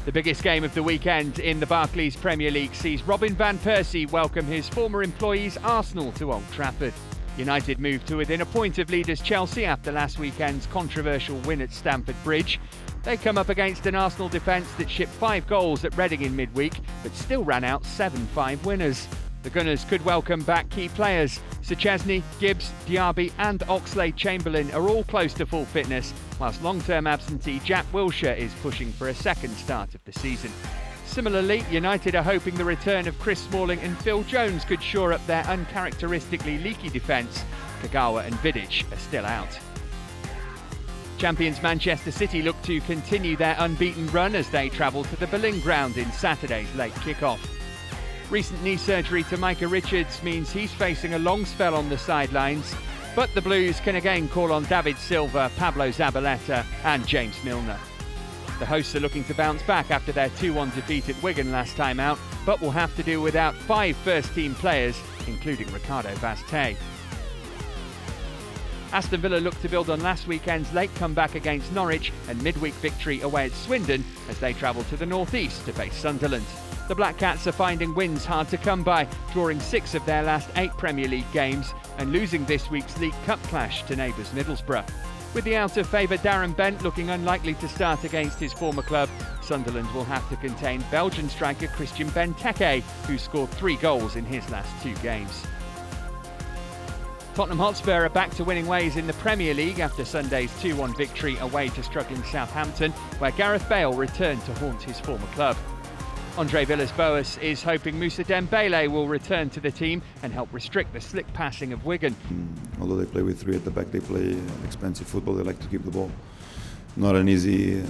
The biggest game of the weekend in the Barclays Premier League sees Robin van Persie welcome his former employees Arsenal to Old Trafford. United moved to within a point of leaders Chelsea after last weekend's controversial win at Stamford Bridge. They come up against an Arsenal defence that shipped 5 goals at Reading in midweek, but still ran out 7-5 winners. The Gunners could welcome back key players. Szczesny, Gibbs, Diaby and Oxlade-Chamberlain are all close to full fitness, whilst long-term absentee Jack Wilshere is pushing for a second start of the season. Similarly, United are hoping the return of Chris Smalling and Phil Jones could shore up their uncharacteristically leaky defence. Kagawa and Vidic are still out. Champions Manchester City look to continue their unbeaten run as they travel to the Boleyn ground in Saturday's late kick-off. Recent knee surgery to Micah Richards means he's facing a long spell on the sidelines, but the Blues can again call on David Silva, Pablo Zabaleta and James Milner. The hosts are looking to bounce back after their 2-1 defeat at Wigan last time out, but will have to do without 5 first-team players, including Ricardo Vaz-Tê. Aston Villa look to build on last weekend's late comeback against Norwich and midweek victory away at Swindon as they travel to the northeast to face Sunderland. The Black Cats are finding wins hard to come by, drawing 6 of their last 8 Premier League games and losing this week's League Cup clash to neighbours Middlesbrough. With the out-of-favour Darren Bent looking unlikely to start against his former club, Sunderland will have to contain Belgian striker Christian Benteke, who scored 3 goals in his last 2 games. Tottenham Hotspur are back to winning ways in the Premier League after Sunday's 2-1 victory away to struggling Southampton, where Gareth Bale returned to haunt his former club. Andre Villas-Boas is hoping Moussa Dembele will return to the team and help restrict the slick passing of Wigan. Although they play with 3 at the back, they play expensive football, they like to keep the ball. Not an easy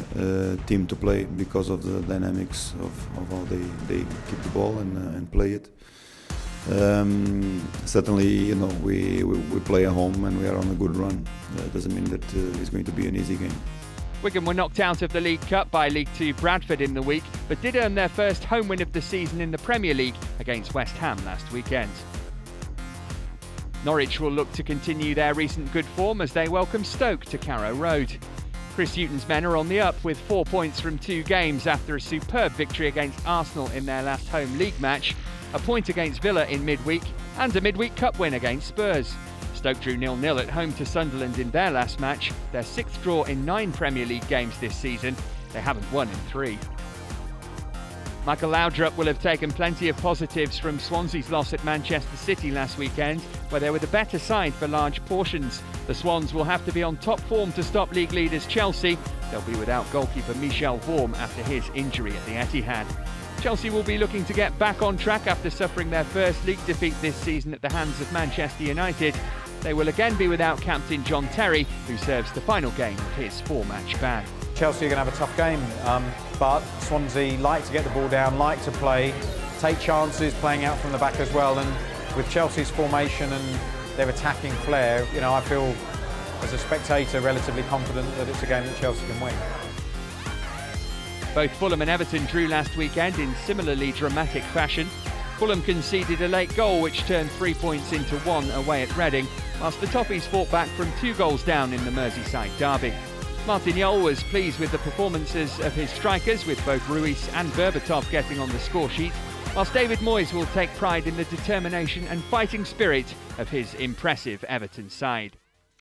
team to play because of the dynamics of how they keep the ball and play it. Certainly, you know, we play at home and we are on a good run. That doesn't mean that it's going to be an easy game. Wigan were knocked out of the League Cup by League Two Bradford in the week, but did earn their first home win of the season in the Premier League against West Ham last weekend. Norwich will look to continue their recent good form as they welcome Stoke to Carrow Road. Chris Hughton's men are on the up with 4 points from 2 games after a superb victory against Arsenal in their last home league match, a point against Villa in midweek and a midweek cup win against Spurs. Stoke drew 0-0 at home to Sunderland in their last match, their 6th draw in 9 Premier League games this season. They haven't won in 3. Michael Laudrup will have taken plenty of positives from Swansea's loss at Manchester City last weekend, where they were the better side for large portions. The Swans will have to be on top form to stop league leaders Chelsea. They'll be without goalkeeper Michel Vorm after his injury at the Etihad. Chelsea will be looking to get back on track after suffering their first league defeat this season at the hands of Manchester United. They will again be without captain John Terry, who serves the final game of his 4-match ban. Chelsea are going to have a tough game, but Swansea like to get the ball down, like to play, take chances, playing out from the back as well. And with Chelsea's formation and their attacking flair, you know, I feel as a spectator relatively confident that it's a game that Chelsea can win. Both Fulham and Everton drew last weekend in similarly dramatic fashion. Fulham conceded a late goal which turned 3 points into 1 away at Reading, whilst the Toffees fought back from 2 goals down in the Merseyside derby. Martin Jol was pleased with the performances of his strikers, with both Ruiz and Berbatov getting on the score sheet, whilst David Moyes will take pride in the determination and fighting spirit of his impressive Everton side.